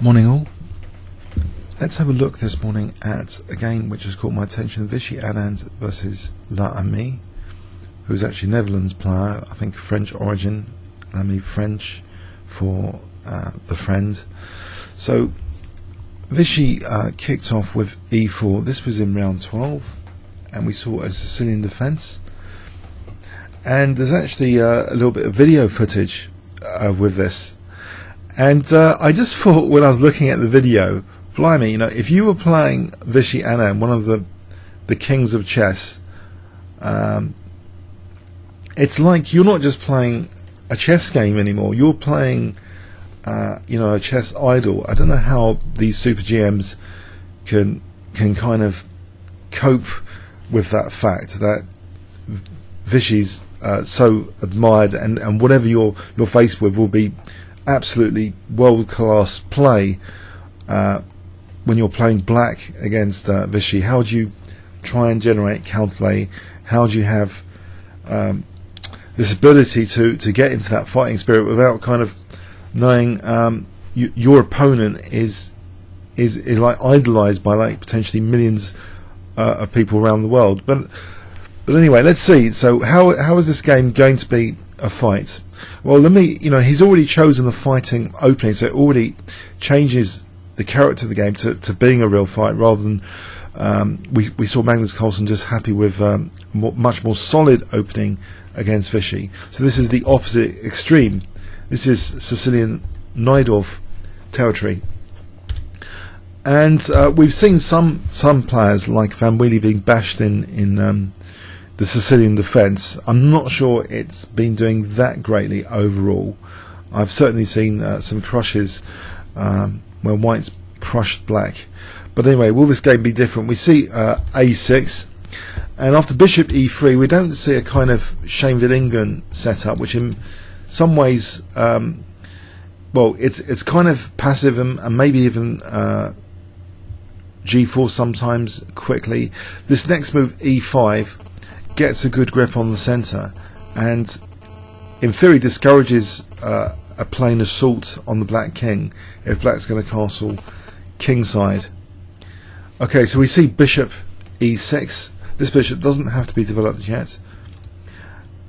Morning all. Let's have a look this morning at a game which has caught my attention, Vishy Anand versus L'Ami, who's actually Netherlands player, I think French origin, L'Ami French for the friend. So Vishy kicked off with E4. This was in round 12 and we saw a Sicilian defence, and there's actually a little bit of video footage with this. And I just thought when I was looking at the video, blimey, you know, if you were playing Vishy Anand, one of the kings of chess, it's like you're not just playing a chess game anymore. You're playing, you know, a chess idol. I don't know how these super GMs can kind of cope with that fact that Vishy's so admired, and whatever you're faced with will be absolutely world-class play when you're playing black against Vishy. How do you try and generate counterplay? How do you have this ability to get into that fighting spirit without kind of knowing your opponent is like idolized by like potentially millions of people around the world? But anyway, let's see. So how is this game going to be a fight? Well, you know, he's already chosen the fighting opening, so it already changes the character of the game to being a real fight, rather than we saw Magnus Carlsen just happy with much more solid opening against Vishy. So this is the opposite extreme. This is Sicilian Najdorf territory. And we've seen some players like Van Wheelie being bashed in the Sicilian defence. I'm not sure it's been doing that greatly overall. I've certainly seen some crushes where white's crushed black. But anyway, will this game be different? We see A6, and after bishop E3 we don't see a kind of Shane setup, which in some ways, well, it's kind of passive and maybe even G4 sometimes quickly. This next move E5 gets a good grip on the centre, and in theory discourages a plain assault on the black king if black's going to castle kingside. Okay, so we see bishop E6. This bishop doesn't have to be developed yet,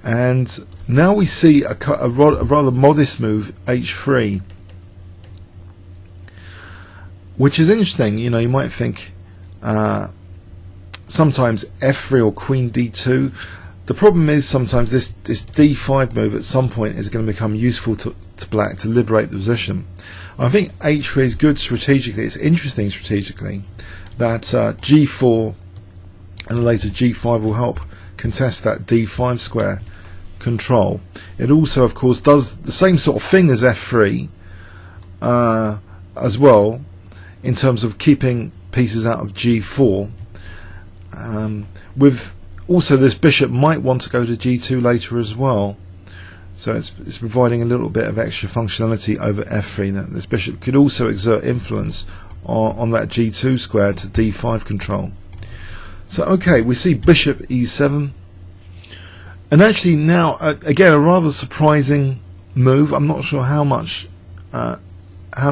and now we see a rather modest move H3, which is interesting. You know, you might think sometimes F3 or Queen D2. The problem is sometimes this D5 move at some point is going to become useful to black to liberate the position. I think H3 is good strategically. It's interesting strategically that G4 and later G5 will help contest that D5 square control. It also, of course, does the same sort of thing as F3 as well, in terms of keeping pieces out of G4. With also this bishop might want to go to G2 later as well, so it's providing a little bit of extra functionality over F3. That this bishop could also exert influence on that G2 square to D5 control. So okay, we see bishop E7, and actually now again a rather surprising move. I'm not sure how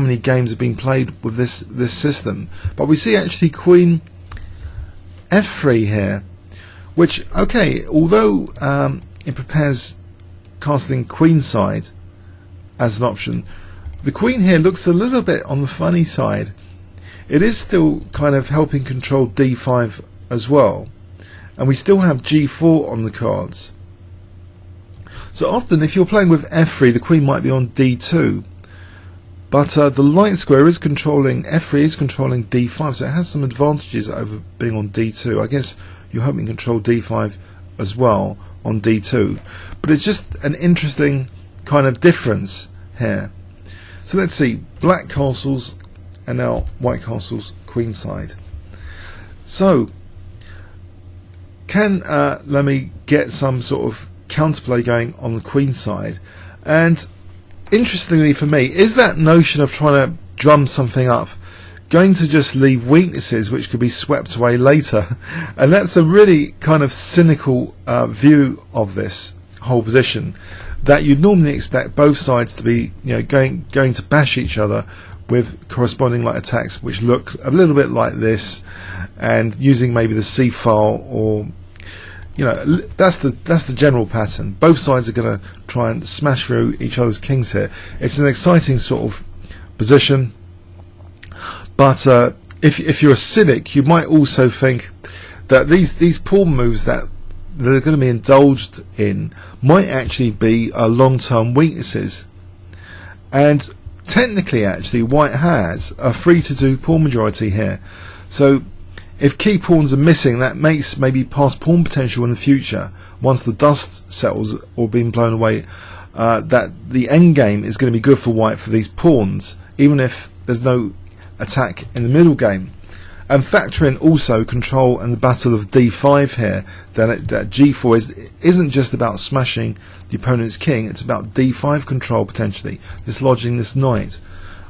many games have been played with this system, but we see actually Queen F3 here, which, okay, although it prepares castling queenside as an option, the queen here looks a little bit on the funny side. It is still kind of helping control D5 as well, and we still have G4 on the cards. So often if you're playing with F3, the queen might be on D2, but the light square is controlling, F3 is controlling D5, so it has some advantages over being on D2. I guess you're hoping to control D5 as well on D2, but it's just an interesting kind of difference here. So let's see, black castles and now white castles queenside. So can let me get some sort of counterplay going on the queen side? And interestingly for me, is that notion of trying to drum something up going to just leave weaknesses which could be swept away later? And that's a really kind of cynical view of this whole position, that you'd normally expect both sides to be, you know, going to bash each other with corresponding like attacks which look a little bit like this, and using maybe the C file, or that's the general pattern. Both sides are going to try and smash through each other's kings here. It's an exciting sort of position, but if you're a cynic, you might also think that these pawn moves that are going to be indulged in might actually be long-term weaknesses, and technically actually white has a free-to-do pawn majority here. So if key pawns are missing, that makes maybe past pawn potential in the future, once the dust settles or being blown away, that the endgame is going to be good for white for these pawns, even if there's no attack in the middle game. And factor in also control and the battle of d5 here, that g4 isn't just about smashing the opponent's king, it's about d5 control potentially, dislodging this knight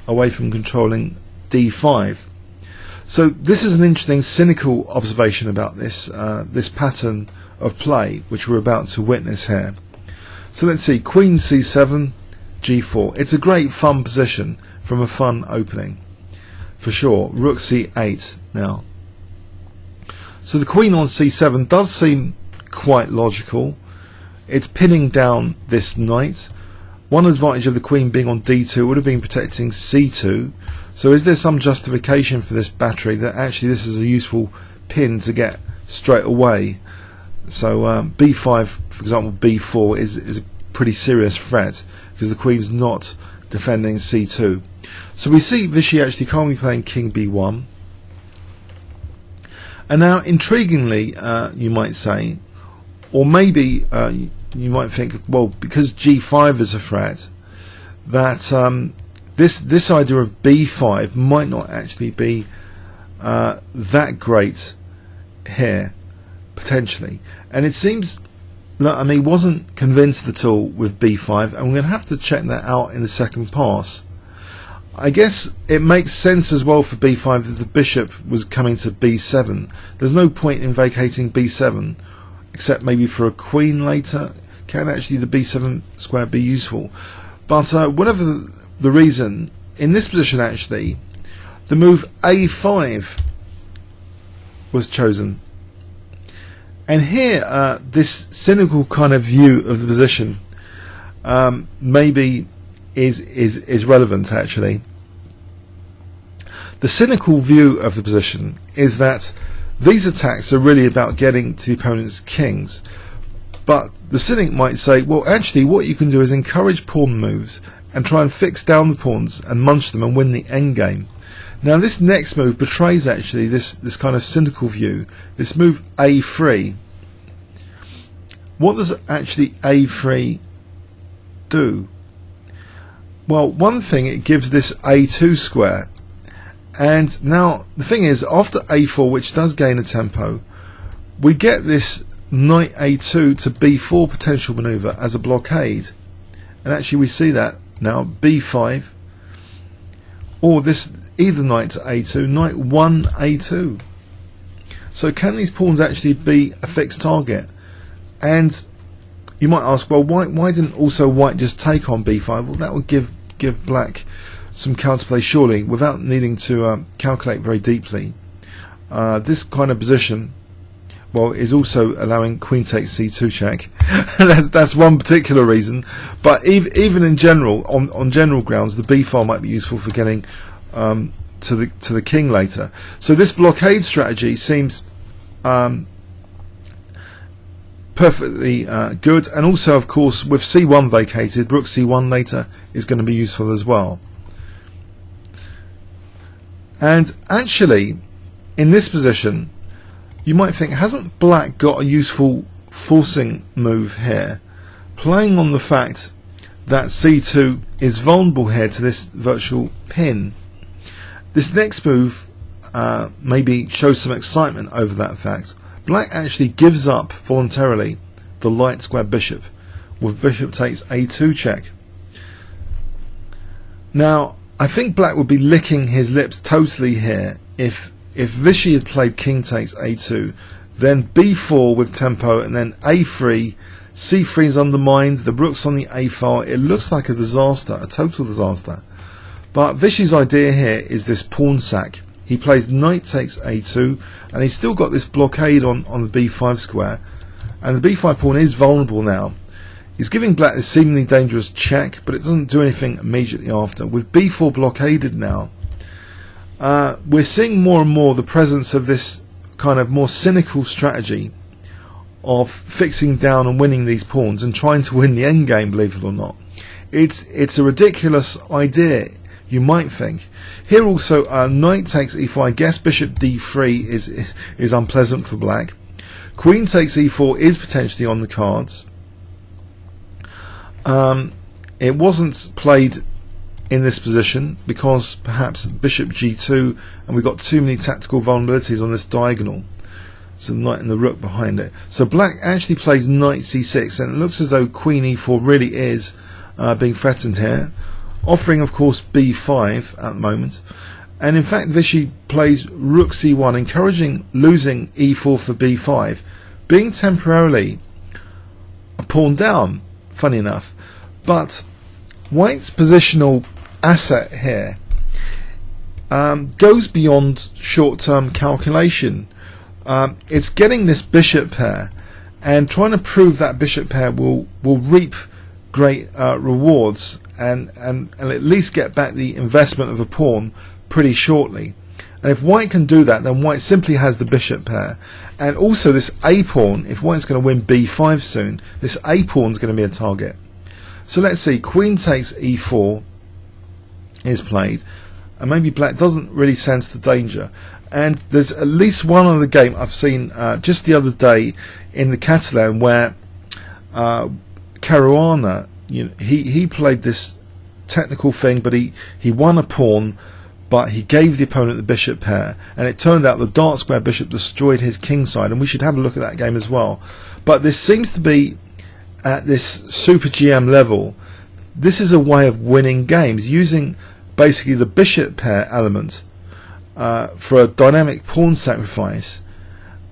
away from controlling d5. So this is an interesting cynical observation about this this pattern of play which we're about to witness here. So let's see, queen c7, g4. It's a great fun position from a fun opening, for sure. Rook c8 now. So the queen on c7 does seem quite logical. It's pinning down this knight. One advantage of the queen being on d2 would have been protecting c2. So is there some justification for this battery that actually this is a useful pin to get straight away? So b5, for example, b4 is a pretty serious threat because the queen's not defending c2. So we see Vishy actually calmly playing king b1. And now, intriguingly, you might say, or maybe you might think, well, because g5 is a threat, that this idea of b5 might not actually be that great here, potentially. And it seems, look, I mean, wasn't convinced at all with b5, and we're going to have to check that out in the second pass. I guess it makes sense as well for b5 that the bishop was coming to b7. There's no point in vacating b7, except maybe for a queen later. Can actually the b7 square be useful? But whatever the reason, in this position actually, the move a5 was chosen. And here, this cynical kind of view of the position maybe is relevant actually. The cynical view of the position is that these attacks are really about getting to the opponent's kings, but the cynic might say, well, actually what you can do is encourage pawn moves and try and fix down the pawns and munch them and win the endgame. Now this next move betrays actually this kind of cynical view. This move a3. What does actually a3 do? Well, one thing, it gives this a2 square, and now the thing is, after a4, which does gain a tempo, we get this knight a2 to b4 potential maneuver as a blockade, and actually we see that now, b5, or this either knight to a2, knight 1 a2. So can these pawns actually be a fixed target? And you might ask, well, why didn't also white just take on b5? Well, that would give black some counterplay surely, without needing to calculate very deeply. This kind of position, well, is also allowing queen takes c2 check. that's one particular reason. But even in general, on general grounds, the b file might be useful for getting to the king later. So this blockade strategy seems perfectly good, and also of course with c1 vacated, rook c1 later is going to be useful as well. And actually in this position you might think, hasn't black got a useful forcing move here, playing on the fact that c2 is vulnerable here to this virtual pin? This next move maybe shows some excitement over that fact. Black actually gives up voluntarily the light square bishop with bishop takes a2 check. Now I think black would be licking his lips totally here if Vishy had played king takes a2, then b4 with tempo, and then a3, c3 is undermined, the rook's on the a file. It looks like a disaster, a total disaster. But Vishy's idea here is this pawn sack. He plays knight takes a2, and he's still got this blockade on the b5 square, and the b5 pawn is vulnerable now. He's giving black this seemingly dangerous check, but it doesn't do anything immediately after. With b4 blockaded now, we're seeing more and more the presence of this kind of more cynical strategy of fixing down and winning these pawns and trying to win the endgame, believe it or not. It's a ridiculous idea, you might think. Here also, knight takes e4. I guess bishop d3 is unpleasant for black. Queen takes e4 is potentially on the cards. It wasn't played in this position because perhaps bishop g2, and we've got too many tactical vulnerabilities on this diagonal. So the knight and the rook behind it. So black actually plays knight c6, and it looks as though queen e4 really is being threatened here, offering of course b5 at the moment. And in fact Vishy plays rook c1, encouraging losing e4 for b5, being temporarily a pawn down, funny enough. But white's positional asset here goes beyond short-term calculation. It's getting this bishop pair and trying to prove that bishop pair will reap great rewards and at least get back the investment of a pawn pretty shortly. And if white can do that, then white simply has the bishop pair. And also this a pawn, if white's going to win b5 soon, this a pawn is going to be a target. So let's see, queen takes e4 is played, and maybe black doesn't really sense the danger. And there's at least one other game I've seen just the other day in the Catalan where Caruana, he played this technical thing, but he won a pawn, but he gave the opponent the bishop pair, and it turned out the dark square bishop destroyed his king side, and we should have a look at that game as well. But this seems to be at this super GM level. This is a way of winning games using basically the bishop pair element for a dynamic pawn sacrifice,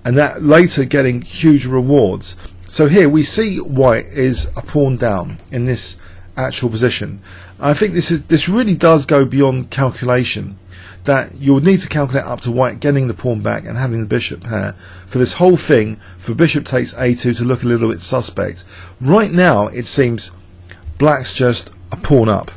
and that later getting huge rewards. So here we see white is a pawn down in this actual position. I think this really does go beyond calculation, that you would need to calculate up to white getting the pawn back and having the bishop pair for this whole thing, for bishop takes a2 to look a little bit suspect. Right now it seems black's just a pawn up.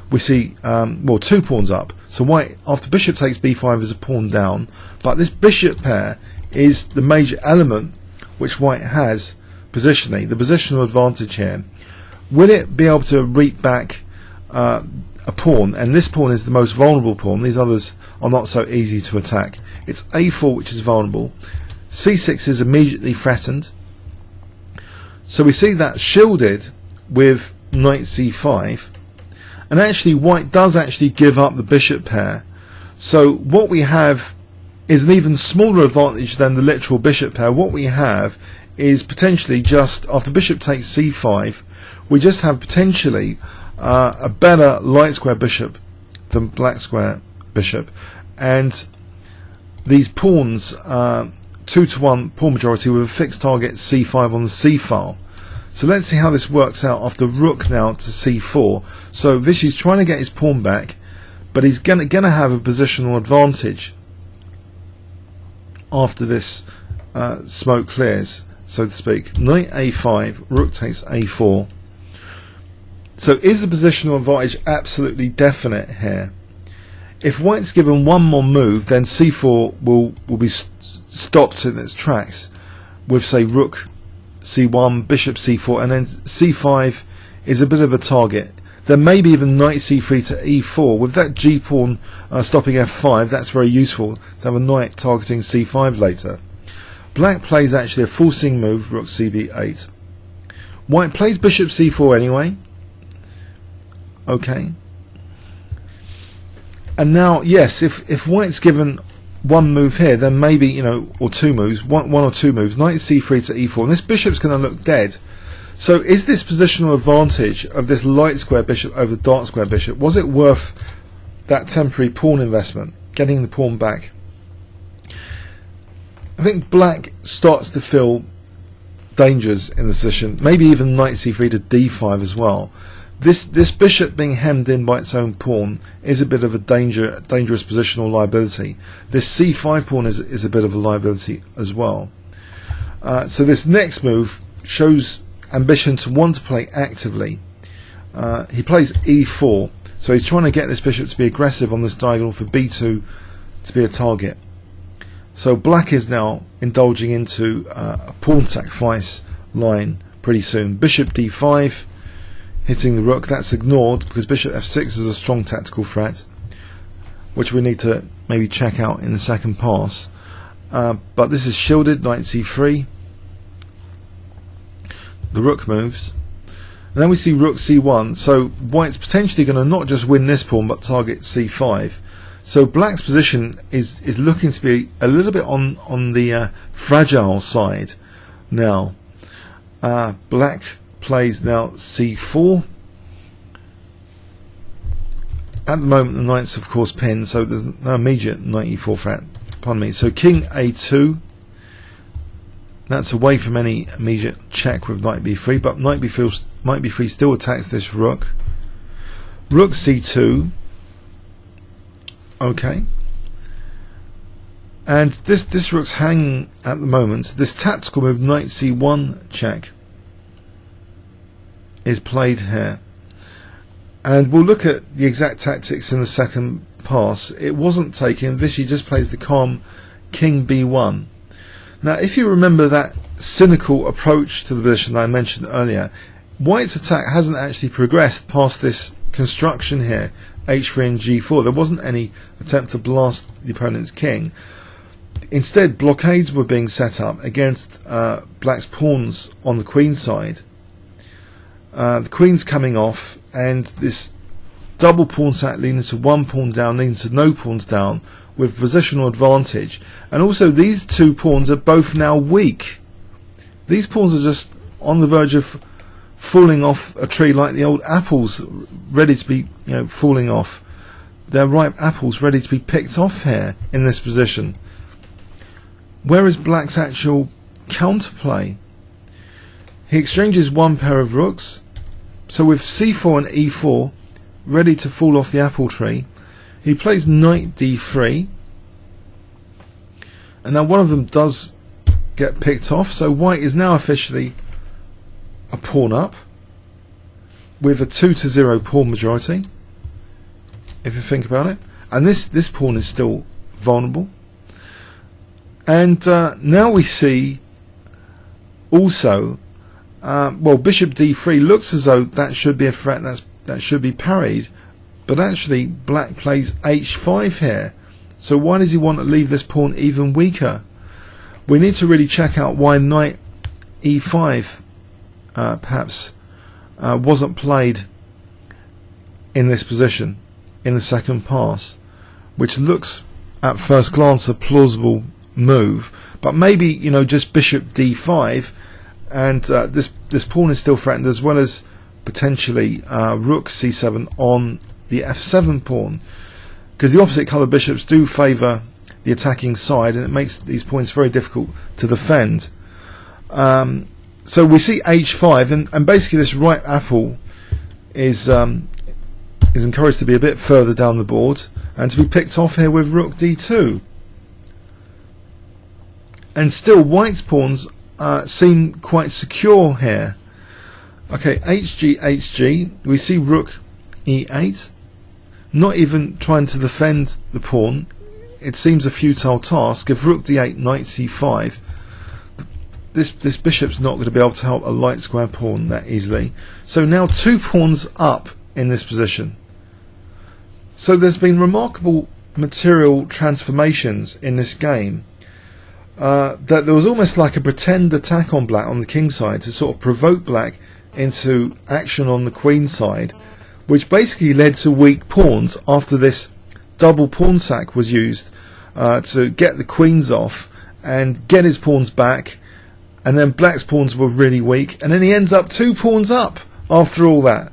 We see well, 2 pawns up. So white after bishop takes b5 is a pawn down, but this bishop pair is the major element which white has positionally, the positional advantage here. Will it be able to reap back a pawn? And this pawn is the most vulnerable pawn. These others are not so easy to attack. It's a4 which is vulnerable. c6 is immediately threatened. So we see that shielded with knight c5, and actually white does actually give up the bishop pair. So what we have is an even smaller advantage than the literal bishop pair. What we have is potentially just after bishop takes c5, we just have potentially a better light square bishop than black square bishop, and these pawns 2-to-1 pawn majority with a fixed target c5 on the c file. So let's see how this works out after rook now to c4. So Vishy's trying to get his pawn back, but he's gonna have a positional advantage after this smoke clears, so to speak. Knight a5, rook takes a4. So is the positional advantage absolutely definite here? If white's given one more move, then c4 will be stopped in its tracks with, say, rook c1, bishop c4, and then c5 is a bit of a target. Then maybe even knight c3 to e4. With that g pawn stopping f5, that's very useful to have a knight targeting c5 later. Black plays actually a forcing move, rook cb8. White plays bishop c4 anyway. Okay. And now, yes, if white's given one move here, then maybe, or 2 moves, one or 2 moves, knight c3 to e4, and this bishop's going to look dead. So is this positional advantage of this light square bishop over the dark square bishop, was it worth that temporary pawn investment, getting the pawn back? I think black starts to feel dangers in this position, maybe even knight c3 to d5 as well, This bishop being hemmed in by its own pawn is a bit of a dangerous positional liability. This c5 pawn is a bit of a liability as well. So this next move shows ambition to want to play actively. He plays e4, so he's trying to get this bishop to be aggressive on this diagonal for b2 to be a target. So black is now indulging into a pawn sacrifice line pretty soon. Bishop d5, hitting the rook. That's ignored because bishop f6 is a strong tactical threat, which we need to maybe check out in the second pass. But this is shielded, knight c3. The rook moves. And then we see rook c1. So white's potentially going to not just win this pawn but target c5. So black's position is looking to be a little bit on the fragile side now. Black plays now c4. At the moment the knight's of course pinned, so there's no immediate knight e4 threat. Pardon me. So king a2. That's away from any immediate check with knight b3, but knight b3 still attacks this rook. Rook c2. Okay. And this rook's hanging at the moment. This tactical move, knight c1 check, is played here. And we'll look at the exact tactics in the second pass. It wasn't taken. Vishy just plays the calm king b1. Now, if you remember that cynical approach to the position that I mentioned earlier, white's attack hasn't actually progressed past this construction here, h3 and g4. There wasn't any attempt to blast the opponent's king. Instead, blockades were being set up against black's pawns on the queen side. The queen's coming off, and this double pawn sack leading to one pawn down, leading to no pawns down, with positional advantage. And also these two pawns are both now weak. These pawns are just on the verge of falling off a tree like the old apples ready to be falling off. They're ripe apples ready to be picked off here in this position. Where is black's actual counterplay? He exchanges one pair of rooks. So with c4 and e4 ready to fall off the apple tree, he plays knight d3, and now one of them does get picked off, so white is now officially a pawn up with a 2-0 pawn majority, if you think about it. And this pawn is still vulnerable. And now we see also bishop d3 looks as though that should be a threat that should be parried, but actually black plays h5 here. So why does he want to leave this pawn even weaker? We need to really check out why knight e5 perhaps wasn't played in this position in the second pass, which looks at first glance a plausible move, but maybe just bishop d5, and this pawn is still threatened, as well as potentially rook c7 on the f7 pawn, because the opposite colour bishops do favour the attacking side, and it makes these points very difficult to defend. So we see h5, and basically this right apple is encouraged to be a bit further down the board and to be picked off here with rook d2. And still white's pawns seem quite secure here. Okay, hg, we see rook e8, not even trying to defend the pawn. It seems a futile task. If rook d8, knight c5, this bishop's not going to be able to help a light square pawn that easily. So now two pawns up in this position. So there's been remarkable material transformations in this game. That there was almost like a pretend attack on black on the king side to sort of provoke black into action on the queen side, which basically led to weak pawns after this double pawn sack was used to get the queens off and get his pawns back, and then black's pawns were really weak, and then he ends up two pawns up after all that.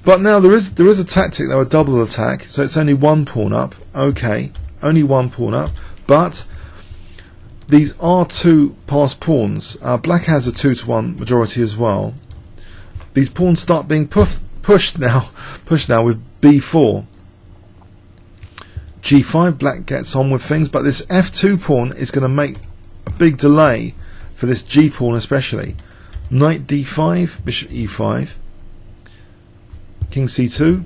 But now there is a tactic though, a double attack, so it's only one pawn up. Okay, only one pawn up, but these are two passed pawns. Black has a 2-to-1 majority as well. these pawns start being pushed now with b4. g5, black gets on with things, but this f2 pawn is going to make a big delay for this g pawn especially. Knight d5, bishop e5, king c2.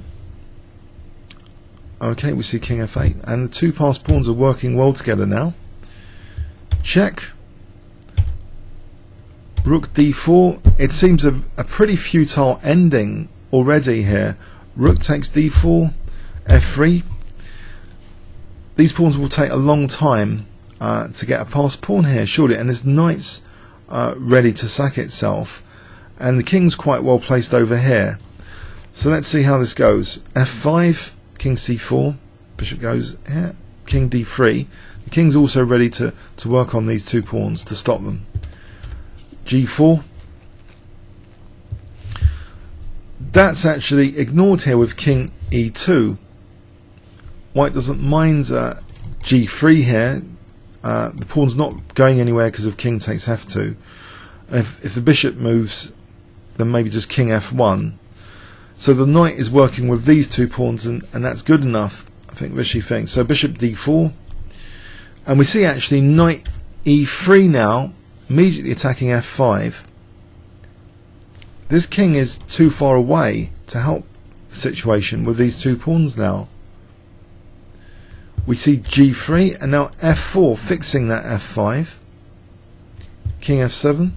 Okay, we see king f8, and the two passed pawns are working well together now. Check. Rook d4. It seems a pretty futile ending already here. Rook takes d4, f3. These pawns will take a long time to get a passed pawn here, surely, and this knight's ready to sack itself, and the king's quite well placed over here. So let's see how this goes. f5, king c4, bishop goes here, king d3. The king's also ready to work on these two pawns to stop them. g4. That's actually ignored here with king e2. White doesn't mind g3 here. The pawn's not going anywhere because of king takes f2. And if the bishop moves, then maybe just king f1. So the knight is working with these two pawns, and that's good enough, I think Vishy thinks. So bishop d4. And we see actually knight e3 now, immediately attacking f5. This king is too far away to help the situation with these two pawns now. We see g3 and now f4, fixing that f5. King f7.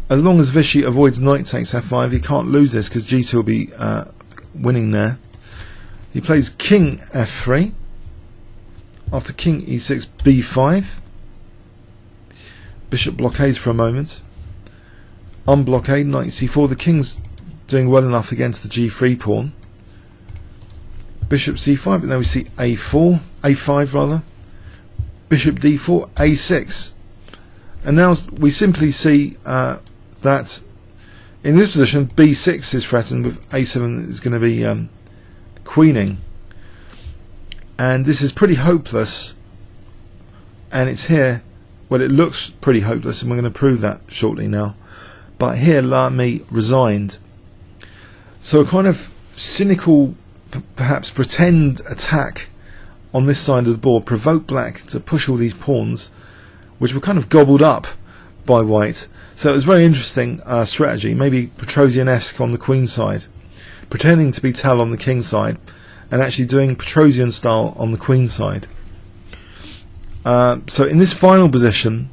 As long as Vishy avoids knight takes f5, he can't lose this because g2 will be winning there. He plays king f3. After king e6, b5. Bishop blockades for a moment. Unblockade, knight c4. The king's doing well enough against the g3 pawn. Bishop c5, but then we see a5 rather. Bishop d4, a6. And now we simply see that in this position b6 is threatened, with a7 is going to be queening. And this is pretty hopeless, and it's here, well, it looks pretty hopeless, and we're going to prove that shortly now. But here Lamy resigned. So a kind of cynical, perhaps pretend attack on this side of the board provoked black to push all these pawns, which were kind of gobbled up by white. So it was very interesting strategy, maybe Petrosian-esque on the queen side, pretending to be Tell on the king side, and actually doing Petrosian style on the queen side. So in this final position,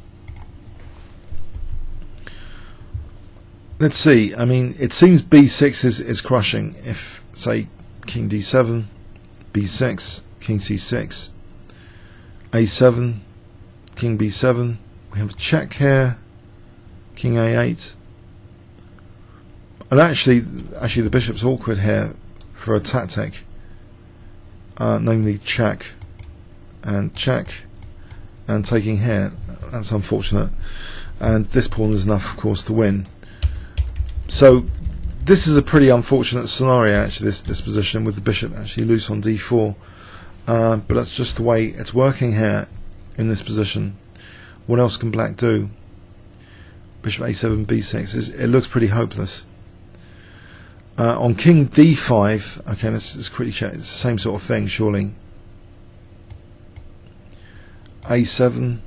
let's see, I mean, it seems b6 is crushing. If, say, king d7, b6, king c6, a7, king b7, we have a check here, king a8, and actually the bishop's awkward here for a tactic, namely check, and taking here. That's unfortunate, and this pawn is enough, of course, to win. So this is a pretty unfortunate scenario, actually, this position with the bishop actually loose on d4, but that's just the way it's working here in this position. What else can black do? Bishop a7, b6, it looks pretty hopeless. On king d5, okay, let's just quickly check, it's the same sort of thing, surely. a7,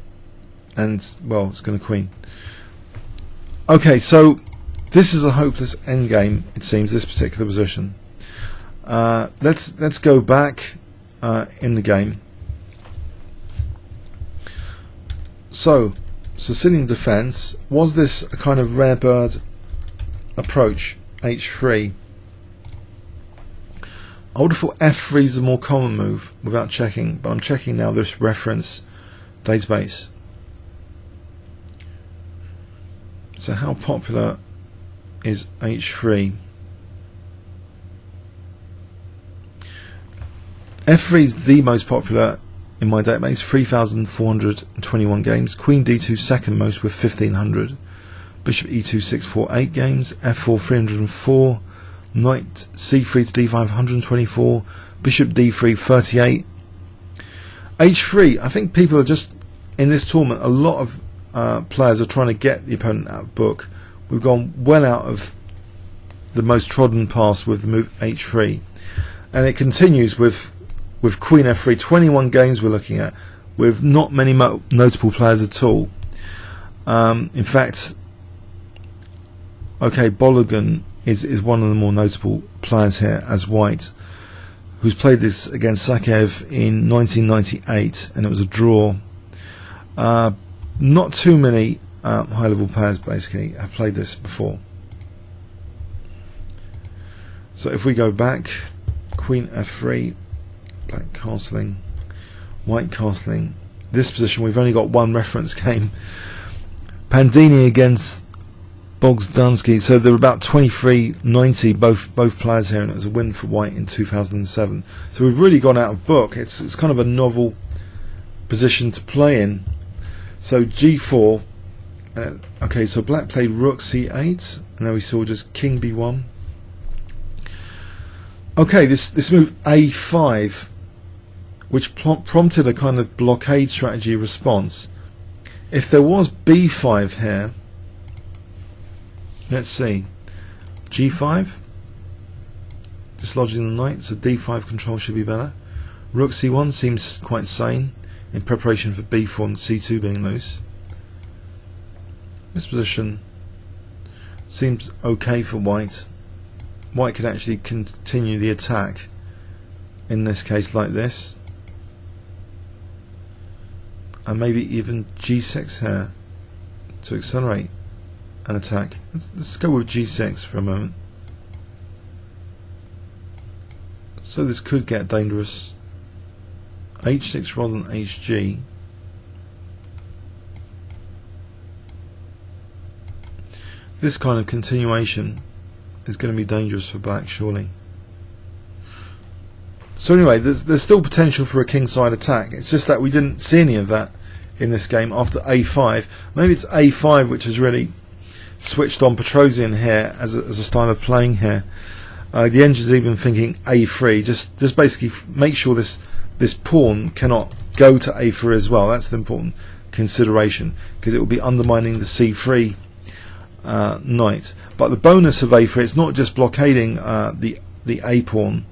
and, well, it's going to queen. Okay, so this is a hopeless endgame, it seems, this particular position. Let's go back in the game. So, Sicilian defense, was this a kind of rare bird approach? h3. I would have thought f3 is a more common move without checking, but I'm checking now this reference database. So how popular is h3? f3 is the most popular in my database, 3,421 games. Queen d2 second most with 1,500. Bishop e2 648 games. f4 304. Knight c3 to d5 124. Bishop d3 38. h3, I think people are just, in this tournament, a lot of players are trying to get the opponent out of book we've gone well out of the most trodden path with the move h3, and it continues with queen f3. 21 games we're looking at with not many notable players at all. In fact, okay, Bologan is one of the more notable players here as white, who's played this against Sakev in 1998, and it was a draw. Not too many high-level players basically have played this before. So if we go back, queen f3, black castling, white castling. This position we've only got one reference game. Pandini against Bogdansky. So they're about 23-90 both players here, and it was a win for white in 2007. So we've really gone out of book. It's kind of a novel position to play in. So g4. Okay, so black played rook c8, and then we saw just king b1. Okay, this move a5, which prompted a kind of blockade strategy response. If there was b5 here, let's see, g5, dislodging the knight, so d5 control should be better. Rook c1 seems quite sane in preparation for b4 and c2 being loose. This position seems okay for white. White could actually continue the attack in this case like this, and maybe even g6 here to accelerate an attack. Let's go with g6 for a moment. So this could get dangerous. h6 rather than hg. This kind of continuation is going to be dangerous for black, surely. So anyway, there's still potential for a kingside attack. It's just that we didn't see any of that in this game after a5. Maybe it's a5 which has really switched on Petrosian here as a style of playing here. The engine's even thinking a3. Just basically make sure this pawn cannot go to a3 as well. That's the important consideration, because it will be undermining the c3 knight. But the bonus of a3, it's not just blockading the a pawn.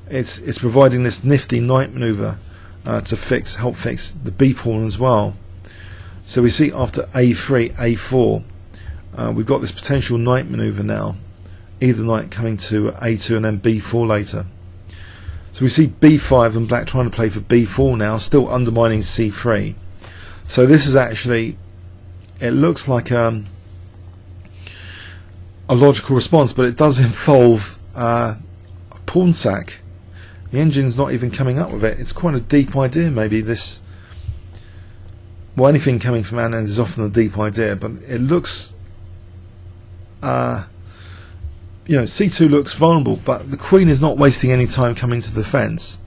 It's providing this nifty knight maneuver to help fix the b pawn as well. So we see after a3, a4, we've got this potential knight maneuver now. Either knight coming to a2 and then b4 later. So we see b5 and black trying to play for b4 now, still undermining c3. So this is actually, it looks like a logical response, but it does involve a pawn sack. The engine's not even coming up with it. It's quite a deep idea, maybe this. Well, anything coming from Anand is often a deep idea, but it looks, you know, c2 looks vulnerable, but the queen is not wasting any time coming to the defense.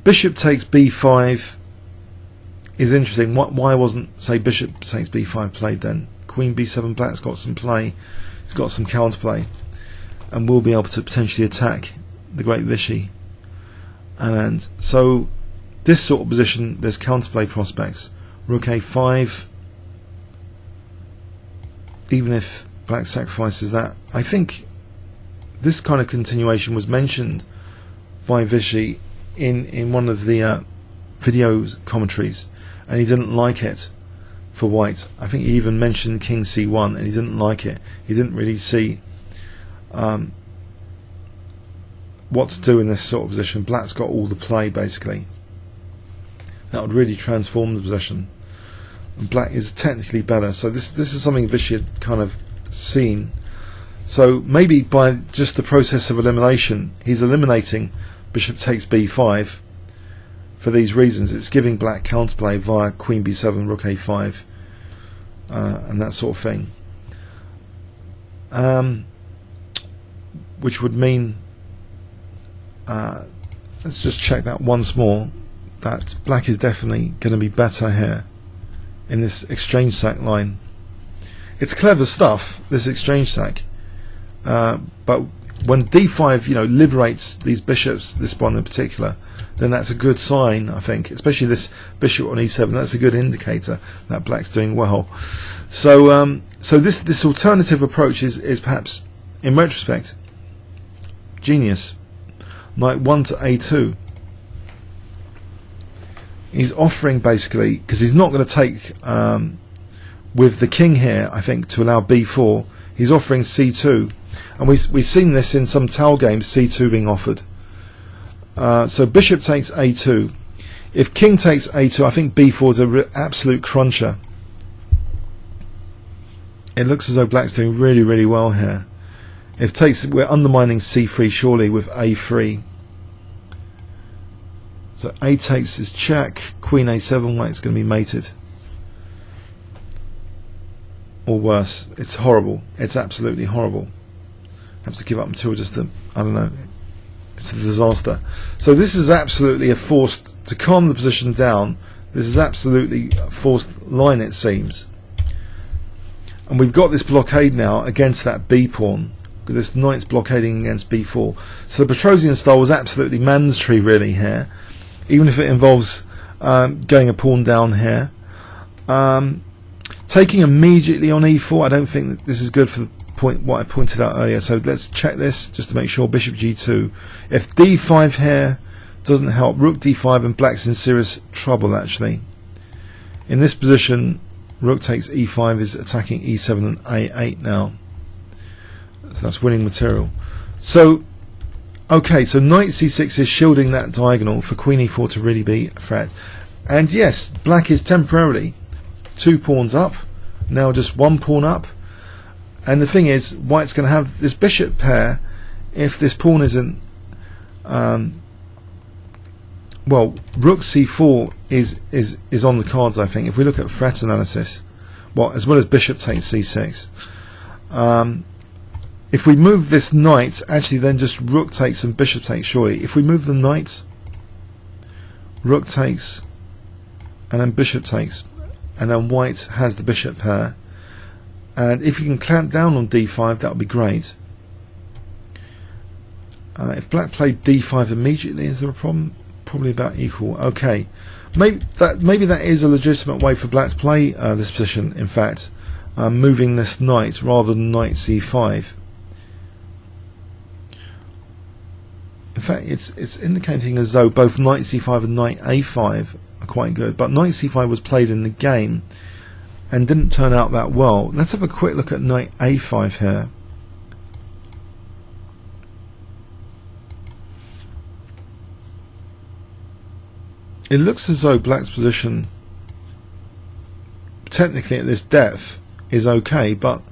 Bishop takes b5 is interesting. Why wasn't, say, bishop takes b5 played then? Queen b7, black's got some play, he's got some counterplay, and will be able to potentially attack the great Vishy Anand. So this sort of position, there's counterplay prospects. Rook a5, even if black sacrifices that. I think this kind of continuation was mentioned by Vishy in one of the video commentaries, and he didn't like it for white. I think he even mentioned king c1 and he didn't like it. He didn't really see what to do in this sort of position. Black's got all the play basically. That would really transform the position. And black is technically better. So this is something Vishy had kind of seen. So maybe by just the process of elimination, he's eliminating bishop takes b5 for these reasons. It's giving black counterplay via queen b7, rook a5, and that sort of thing. Which would mean, let's just check that once more, that black is definitely going to be better here in this exchange sack line. It's clever stuff, this exchange sack, but when d5, you know, liberates these bishops, this one in particular, then that's a good sign, I think, especially this bishop on e7. That's a good indicator that black's doing well. So so this alternative approach is perhaps, in retrospect, genius. Knight 1 to a2. He's offering, basically, because he's not going to take with the king here, I think, to allow b4. He's offering c2, and we've seen this in some towel games, c2 being offered. So bishop takes a2. If king takes a2, I think b4 is an absolute cruncher. It looks as though black's doing really, really well here. If takes, we're undermining c3 surely with a3. So a takes is check, queen a7, white's going to be mated. Or worse, it's horrible. It's absolutely horrible. I have to give up until just a, I don't know, it's a disaster. So this is absolutely a forced, to calm the position down, this is absolutely a forced line, it seems. And we've got this blockade now against that b pawn. This knight's blockading against b4. So the Petrosian style was absolutely mandatory really here, even if it involves going a pawn down here. Taking immediately on e4, I don't think that this is good for the point what I pointed out earlier. So let's check this just to make sure. Bishop g2. If d5 here doesn't help, rook d5, and black's in serious trouble actually. In this position, rook takes e5 is attacking e7 and a8 now. So that's winning material. So okay, so knight c6 is shielding that diagonal for queen e4 to really be a threat. And yes, black is temporarily 2 pawns up, now just 1 pawn up. And the thing is, white's going to have this bishop pair if this pawn isn't well, rook c4 is on the cards, I think. If we look at threat analysis, well, as well as bishop takes c6. If we move this knight, actually then just rook takes and bishop takes surely. If we move the knight, rook takes and then bishop takes, and then white has the bishop pair. And if you can clamp down on d5, that would be great. If black played d5 immediately, is there a problem? Probably about equal. Okay, maybe that is a legitimate way for black to play this position. In fact, moving this knight rather than knight c5. In fact, it's indicating as though both knight c5 and knight a5 are quite good, but knight c5 was played in the game and didn't turn out that well. Let's have a quick look at knight a5 here. It looks as though black's position technically at this depth is okay, but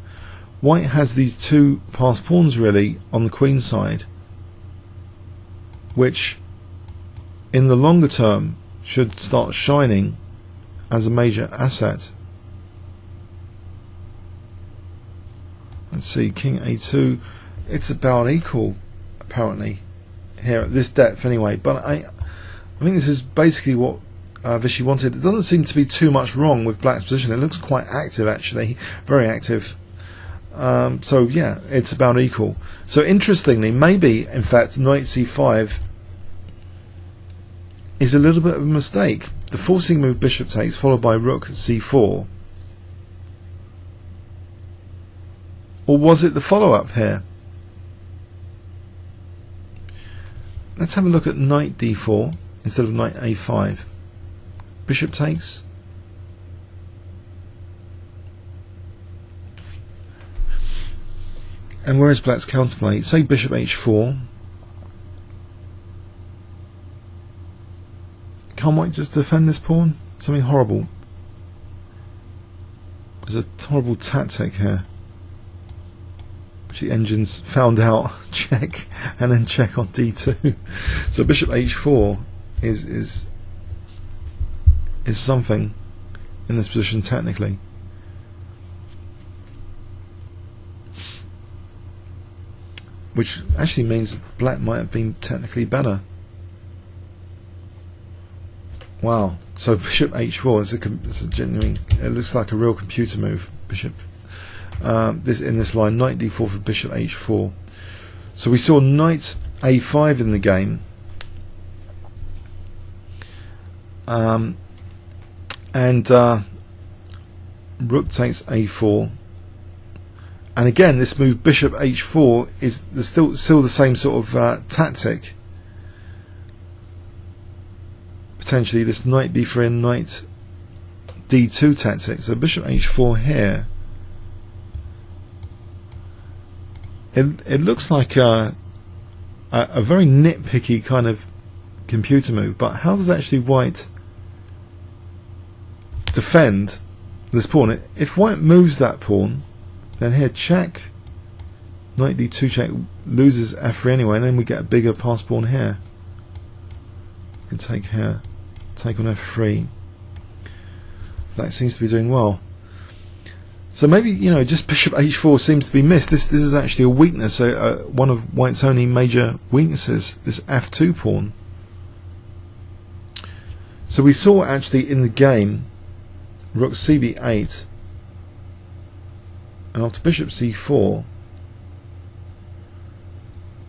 white has these 2 passed pawns really on the queen side, which in the longer term should start shining as a major asset. Let's see, king a2, it's about equal apparently here at this depth anyway, but I think this is basically what Vishy wanted. It doesn't seem to be too much wrong with black's position. It looks quite active actually, very active. So yeah, it's about equal. So interestingly, maybe in fact knight c5 is a little bit of a mistake. The forcing move bishop takes followed by rook c4. Or was it the follow-up here? Let's have a look at knight d4 instead of knight a5. Bishop takes. And where is black's counterplay? Say bishop h4. Can't white just defend this pawn? Something horrible. There's a horrible tactic here, which the engines found out. Check and then check on d2. So bishop h4 is something in this position technically. Which actually means black might have been technically better. Wow. So bishop h4 is a genuine. It looks like a real computer move. Bishop. This in this line, knight d4 for bishop h4. So we saw knight a5 in the game, and rook takes a4, and again this move bishop h4 is still the same sort of tactic. Potentially this knight b3 and knight d2 tactic. So bishop h4 here. It looks like a very nitpicky kind of computer move, but how does actually white defend this pawn? If white moves that pawn, then here check, knight d2 check, loses f3 anyway, and then we get a bigger pass pawn here. We can take here, take on f3. That seems to be doing well. So maybe, you know, just bishop h4 seems to be missed. This is actually a weakness, one of white's only major weaknesses, this f2 pawn. So we saw actually in the game rook cb8, and after bishop c4,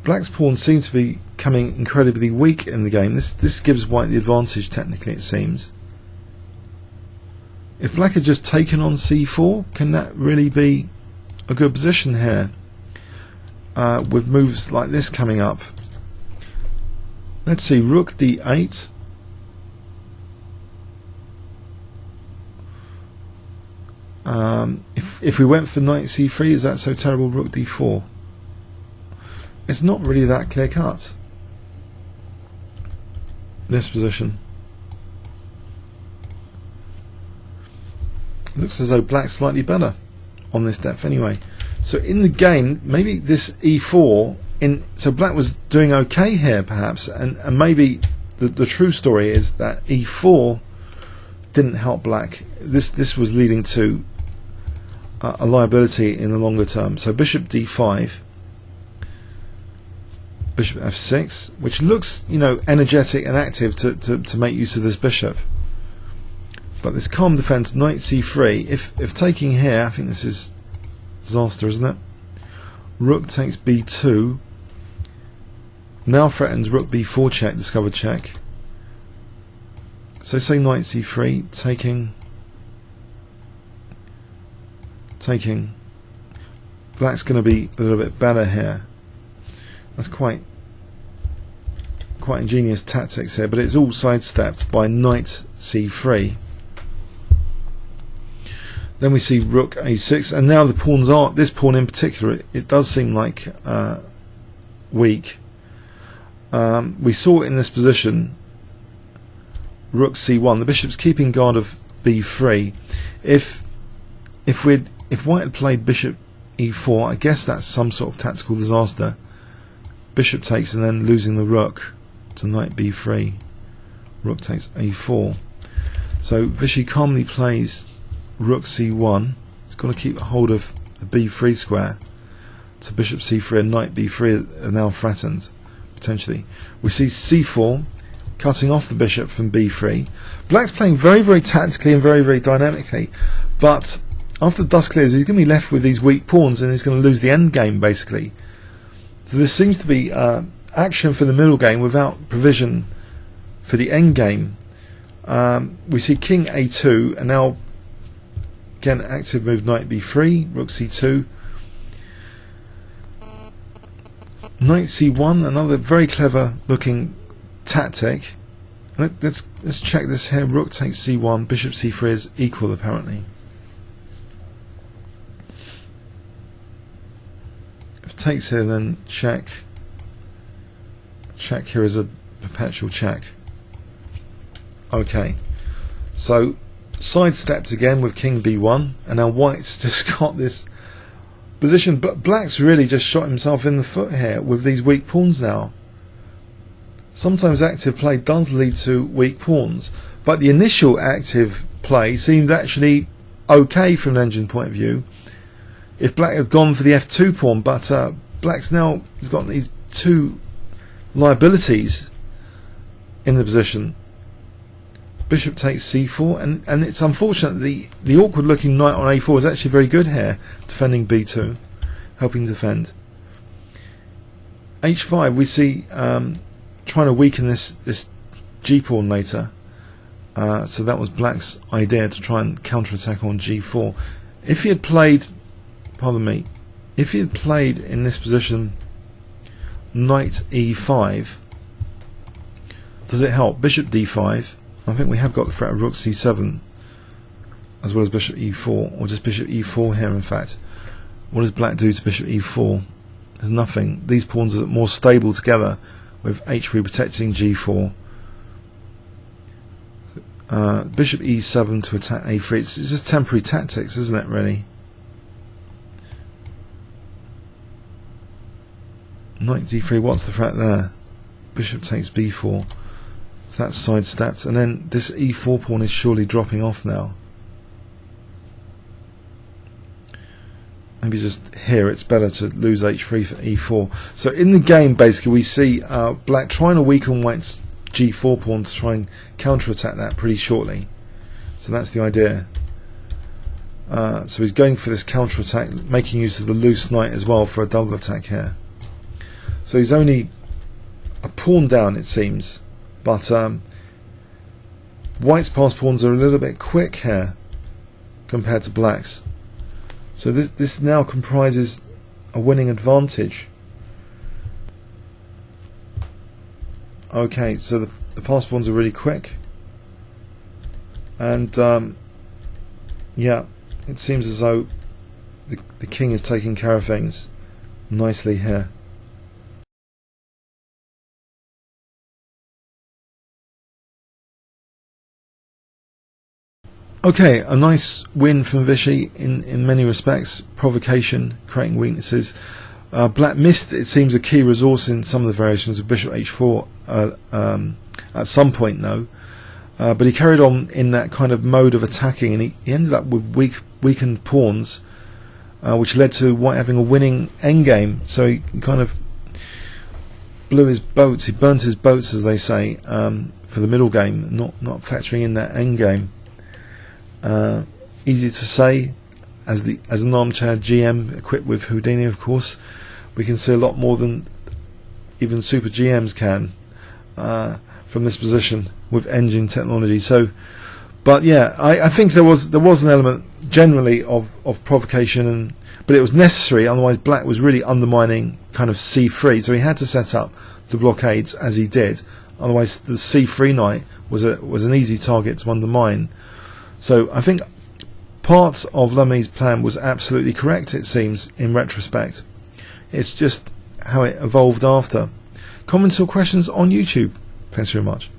black's pawn seems to be coming incredibly weak in the game. This gives white the advantage technically, it seems. If black had just taken on c4, can that really be a good position here? With moves like this coming up. Let's see, rook d8. If we went for knight c3, is that so terrible? Rook d4. It's not really that clear cut, this position. It looks as though black's slightly better on this depth anyway. So in the game, maybe this e4, so black was doing okay here perhaps, and maybe the true story is that e4 didn't help black. This was leading to a liability in the longer term. So bishop d5, bishop f6, which looks, you know, energetic and active to make use of this bishop. But this calm defense, knight c3, if taking here, I think this is disaster, isn't it? Rook takes b2, now threatens rook b4 check, discovered check. So say knight c3, taking. Black's going to be a little bit better here. That's quite ingenious tactics here, but it's all sidestepped by knight c3. Then we see rook a6, and now the pawns are, this pawn in particular, it does seem like weak. We saw in this position rook c1, the bishop's keeping guard of b3. If white had played bishop e4, I guess that's some sort of tactical disaster. Bishop takes and then losing the rook to knight b3. Rook takes a4. So Vishy calmly plays rook c1. He's got to keep hold of the b3 square. So bishop c3 and knight b3 are now threatened, potentially. We see c4 cutting off the bishop from b3. Black's playing very, very tactically and very, very dynamically, but after the dust clears, he's going to be left with these weak pawns and he's going to lose the end game, basically. So there seems to be action for the middle game without provision for the end game. We see king a2, and now again active move knight b3, rook c2, knight c1, another very clever looking tactic. Let's check this here. Rook takes c1, bishop c3 is equal apparently. If takes here, then check. Check here is a perpetual check. Okay, so sidestepped again with king b1, and now white's just got this position, but black's really just shot himself in the foot here with these weak pawns now. Sometimes active play does lead to weak pawns, but the initial active play seemed actually okay from an engine point of view. If black had gone for the f2 pawn, but black's now has got these two liabilities in the position. Bishop takes c4, and it's unfortunate the awkward looking knight on a4 is actually very good here, defending b2, helping defend. h5 we see trying to weaken this G pawn later. So that was black's idea, to try and counterattack on G4. If he had played, pardon me, if he had played in this position knight E5, does it help? Bishop D5. I think we have got the threat of rook C7 as well as bishop E4, or just bishop E4 here in fact. What does black do to bishop E4? There's nothing. These pawns are more stable together with H3 protecting G4. Bishop E7 to attack A3. It's just temporary tactics, isn't it, really? Knight D3, what's the threat there? Bishop takes B4. So that's sidestepped. And then this E4 pawn is surely dropping off now. Maybe just here it's better to lose H3 for E4. So in the game, basically, we see black trying to weaken white's G4 pawn to try and counterattack that pretty shortly. So that's the idea. So he's going for this counterattack, making use of the loose knight as well for a double attack here. So he's only a pawn down, it seems, but white's passed pawns are a little bit quick here compared to black's. So this now comprises a winning advantage. Okay, so the pass pawns are really quick, and yeah, it seems as though the king is taking care of things nicely here. Okay, a nice win from Vishy in many respects. Provocation, creating weaknesses. Black missed, it seems, a key resource in some of the variations of bishop h4 at some point, though. But he carried on in that kind of mode of attacking, and he ended up with weakened pawns, which led to white having a winning endgame. So he kind of blew his boats, he burnt his boats, as they say, for the middle game, not factoring in that endgame. Easy to say, as an armchair GM equipped with Houdini, of course, we can see a lot more than even super GMs can from this position with engine technology. So, but yeah, I think there was an element generally of provocation, but it was necessary. Otherwise, black was really undermining kind of C3, so he had to set up the blockades as he did. Otherwise, the C3 knight was an easy target to undermine. So I think part of Lammy's plan was absolutely correct, it seems, in retrospect. It's just how it evolved after. Comments or questions on YouTube. Thanks very much.